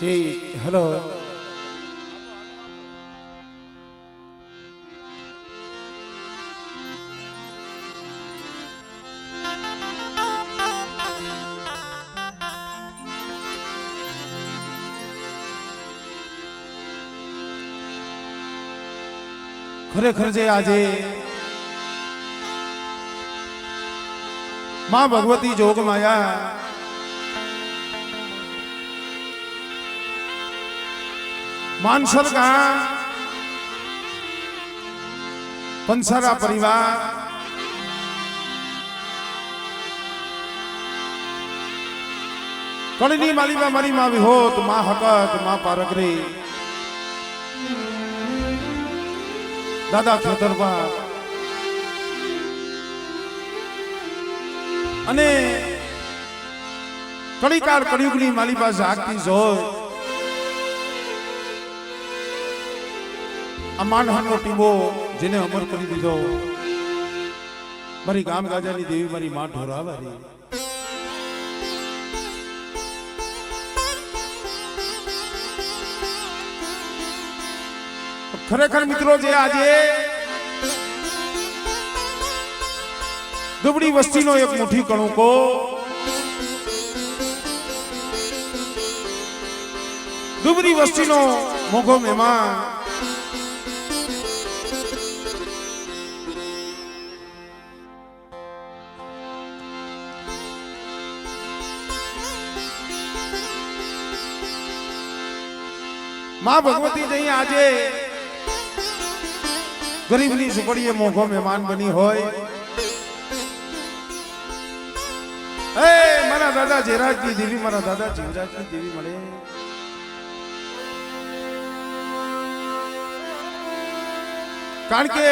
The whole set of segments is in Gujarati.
હેલો ખરેખર જે આજે માં ભગવતી જોગ માયા मानसर गांव पंसारा परिवार कड़नी माली में मारी माँ विहोत माँ हकत माँ पारगरी दादा खेतरबा अने कड़ीकार कड़युगनी माली पास जागती जोय मानहानो टीमो जेने अमर करी दीधो मारी गाम गाजानी देवी मारी मां ढोरावारी खरेखर मित्रों जे आजे दुबड़ी वस्ती नो एक मुठी कणुको दुबड़ी वस्ती नो मोघो मेहमान मां भगवती जी आजे गरीबनी झुपड़ीए मोघो मेहमान बनी होय ए मारा दादा जेराज की देवी मारा दादा जीवराज की देवी मळे कारण के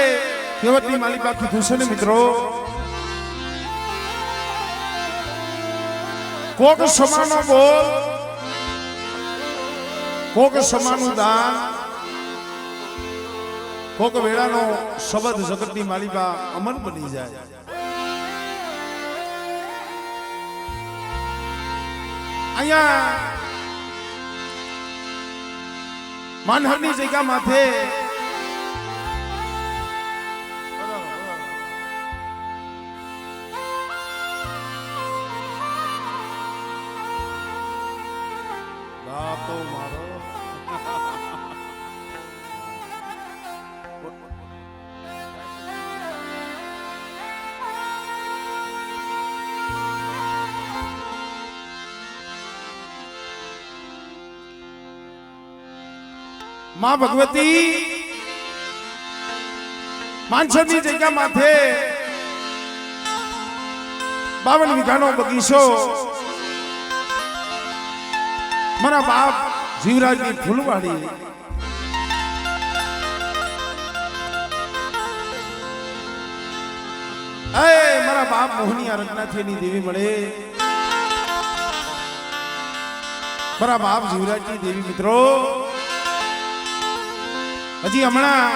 केवटनी मालिका की दूसरे मित्रों कोक समानो बोल कोक समानु दान कोक वेळानो शब्द जगतनी मालिका अमर बनी जाए अहिया मानहરની જગ્યા માથે બાપો મારો मां भगवती मानसરની જગ્યા માથે 52 વીઘાનો બગીચો મારા બાપ જીવરાજની ફૂલવાડી એ મારા બાપ મોહની રત્નાથીની દેવી મળે મારા બાપ જીવરાજની દેવી મિત્રો હજી હમણાં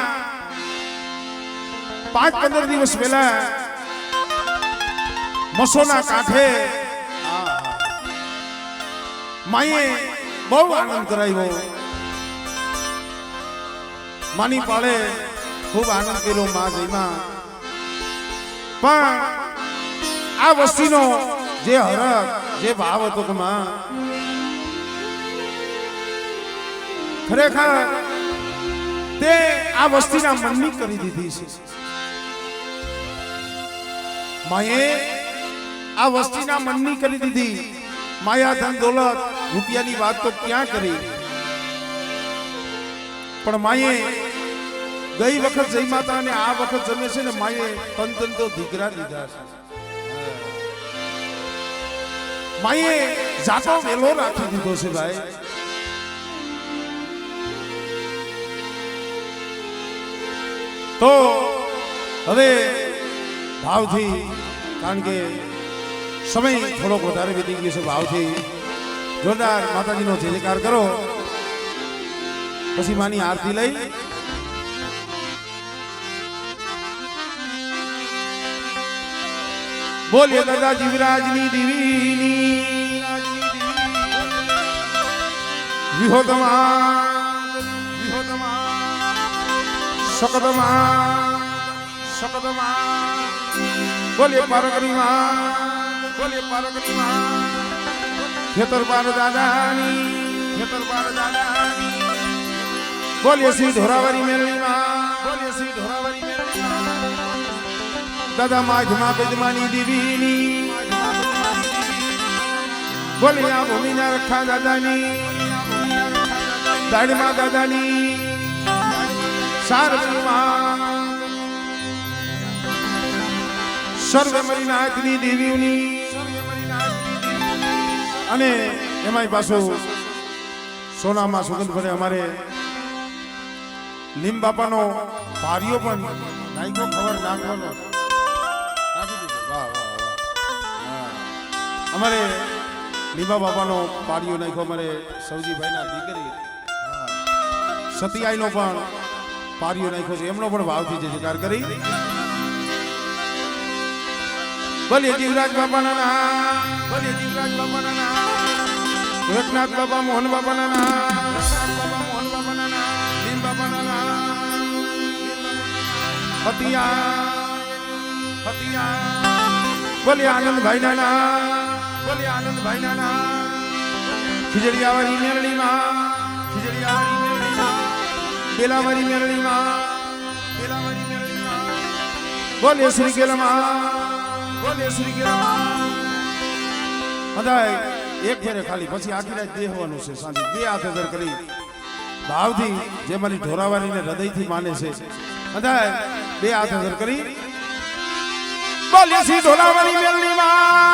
5-15 દિવસ પહેલા મસોના કાંઠે માએ બહુ આનંદ કરાવ્યો માની પાળે ખૂબ આનંદ કર્યો માં જઈમાં પણ આ વસ્તીનો જે હરખ જે ભાવ હતો કે માં ખરેખર તે આ વસ્તીના મનની કરી દીધી છે માએ આ વસ્તીના મનની કરી દીધી માયા ધન દોલત રૂપિયાની વાત તો ક્યાં કરી પણ માએ ગઈ વખત જઈ માતા અને આ વખત જમે છે ને માએ તન તો દીકરા દીધા છે માએ જાતો વેલો રાખી દીધો છે ભાઈ तो हवे भाव थी कारण के समय थोड़ो વધારે વીતી ગયો છે ભાવ થી જોરદાર માતાજીનો જય જયકાર કરો પછી માની આરતી લઈ બોલીએ દાદા જીવરાજની દેવીની વિહોતમાં શકતમાં બોલીએ પારકની માં ખેતર પાર દાદાની બોલીએ શ્રી ઢોરાવરી મેરણી માં દાદા માધમાં બેદમાની દેવીની બોલી આ ભૂમિના રખા દાદાની દાડમાં દાદાની સારવરીમાં સર્વમરી નાથની દેવીઓની અને એમાંય પાછું સોનામાં સુગંધ ભરે અમારે લીમ બાપાનો ભારીઓ પણ નાખ્યો ખબર નાખવાનો નાખી દીધો વાહ અમારે લીંબા બાપાનો પાડીઓ નાખ્યો અમારે સૌજીભાઈના દીકરી સતિયાઈનો પણ પાડીઓ નાખ્યો છે એમનો પણ ભાવથી જે શિકાર કરી બોલીએ જીવરાજ બાપાના નામ એકનાથ બાપા મોહન બાપાના નામ લીમ બાપાના નામ ફતિયા બોલીએ આનંદભાઈના નામ ખીજડીયાવાળી મેરણીમાં બેલાવાળી મેરણીમાં બોલીએ શ્રી ગેલમાં બધાય એક ફેરે ખાલી પછી આખી રાત દેહવાનું છે સાંજે બે હાથ દર કરી ભાવથી જે મારી ઢોરાવાળીને હૃદયથી માને છે બધાય બે હાથ દર કરી બોલીએ શ્રી ઢોલાવાળી મેરણીમાં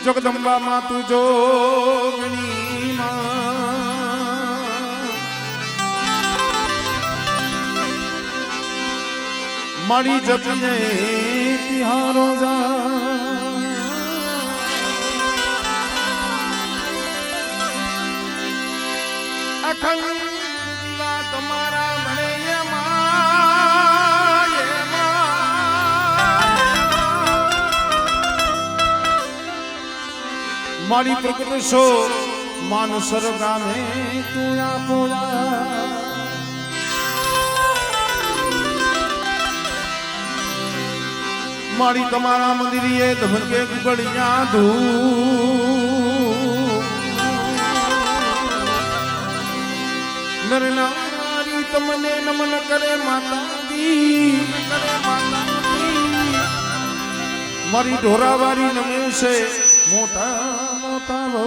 જગદંબા માં તું જોગણી મારી જપીને તિહારો અખંડ તમારા ભણે મારી પ્રગટ છો માનસર ગામે તું આપોયા મારી તમારા મંદિરે ધમકે ગુગળિયા ધૂ નર નારી તમને નમન કરે માતાજી મારી ઢોરાવારી નમે છે મોટા મોટા બહુ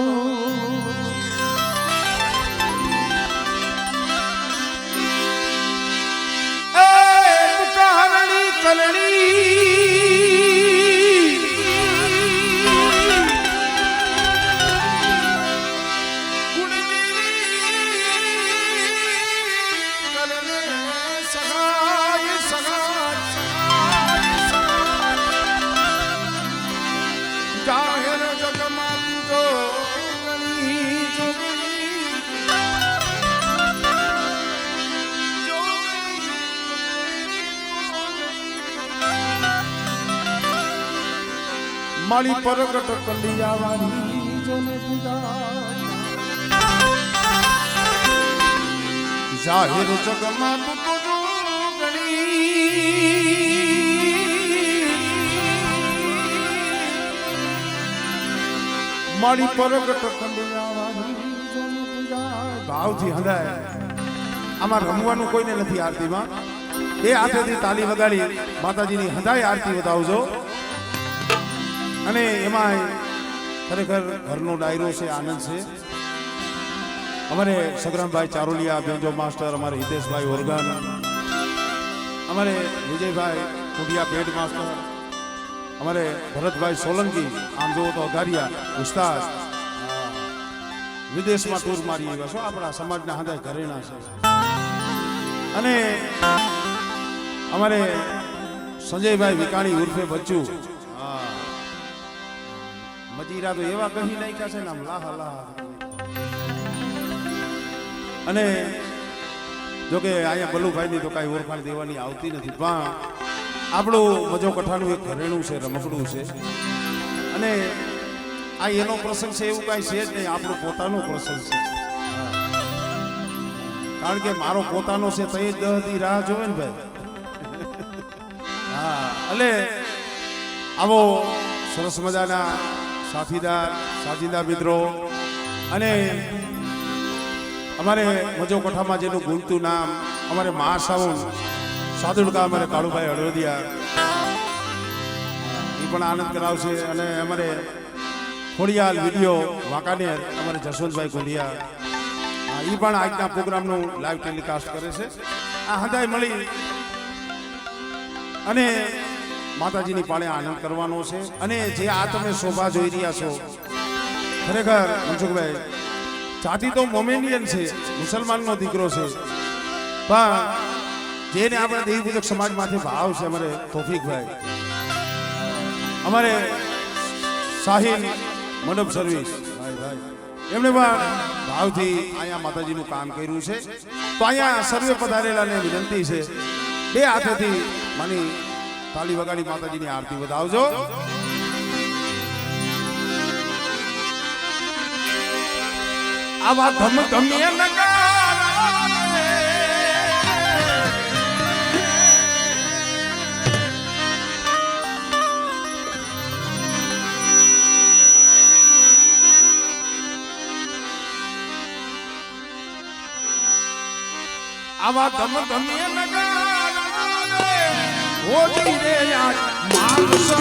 તુકારણી કલણી મારી પરગટ કલિયાવાળી જોને પૂજા જાહેર જગમાં તું તો મારી પરગટ કલિયાવાળી જોને પૂજા ભાવથી હંધાય આમાં રમવાનું કોઈને નથી આરતીમાં બે હાથેથી તાલી વગાડી માતાજીની હંધાય આરતી વધાવજો અને એમાં ખરેખર ઘરનો ડાયરો છે આનંદ છે અમારે સગ્રામભાઈ ચારોલિયા બેંજો માસ્ટર અમારે હિતેશભાઈ ઓરગન અમારે વિજયભાઈ કુડિયા પેડ માસ્ટર અમારે ભરતભાઈ સોલંકી આમ જોવો તો અઘારિયા ઉસ્તાદ વિદેશમાં ટૂર મારી આવ્યા છો આપણા સમાજના હાથે ઘરેણા છે અને અમારે સંજયભાઈ વિકાણી ઉર્ફે બચ્ચુ મજીરા તો એવા કહી નાખ્યા છે ને આમ લાહ લાહ. અને જોકે અહીંયા બલુભાઈની તો કાંઈ ઓળખાણ દેવાની આવતી નથી, પણ આપણું મજો કઠાનું એક ઘરેણું છે, રમકડું છે. અને આ એનો પ્રસંગ છે એવું કાંઈ છે જ નહીં, આપણો પોતાનો પ્રસંગ છે. કારણ કે મારો પોતાનો છે તો એ 10 દી રાહ જોવે ને ભાઈ. હા, એટલે આવો સરસ મજાના સાજીદા મિત્રો અને અમારે મજો કોઠામાં જેનું ગુંજતું નામ અમારે મહાસાઉન્ડ સાદુડકા અમારે કાળુભાઈ હળવદિયા એ પણ આનંદ કરાવશે. અને અમારે ખોડિયાલ વિડીયો વાંકાનેર અમારે જસવંતભાઈ ગોંડિયા એ પણ આજના પ્રોગ્રામનું લાઈવ ટેલિકાસ્ટ કરે છે. આ હદાય મળી અને માતાજીની પાળે આનંદ કરવાનો છે. અને જે આ તમે શોભા જોઈ રહ્યા છો, ખરેખર મનસુખભાઈ જાતિ તો મોમેનિયન છે, મુસલમાનનો દીકરો છે, પણ જેને આપણે દેવી પૂજક સમાજમાંથી ભાવ છે અમારે તોફિકભાઈ, અમારે સાહિલ મંડપ સર્વિસ એમણે પણ ભાવથી અહીંયા માતાજીનું કામ કર્યું છે. તો અહીંયા સર્વે પધારેલાને વિનંતી છે, બે હાથેથી માની તાળી વગાડી માતાજીની આરતી વધાવજો. આવા ધમ ધમીએ આવા ધમ ધમીએ હોતી રે યાર માનસો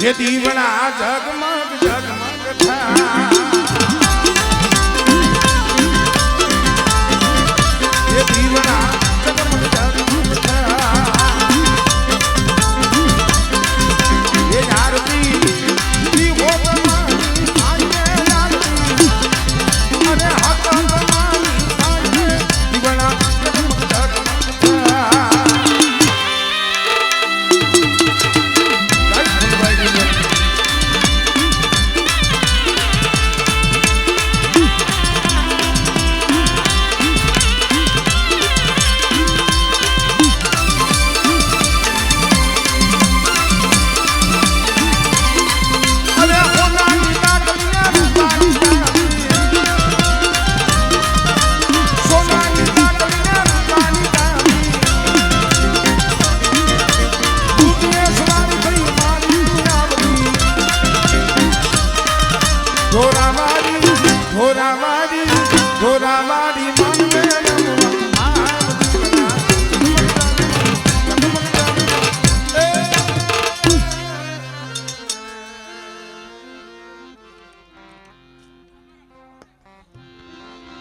કે દીવડા જગમગ જગમગ થાય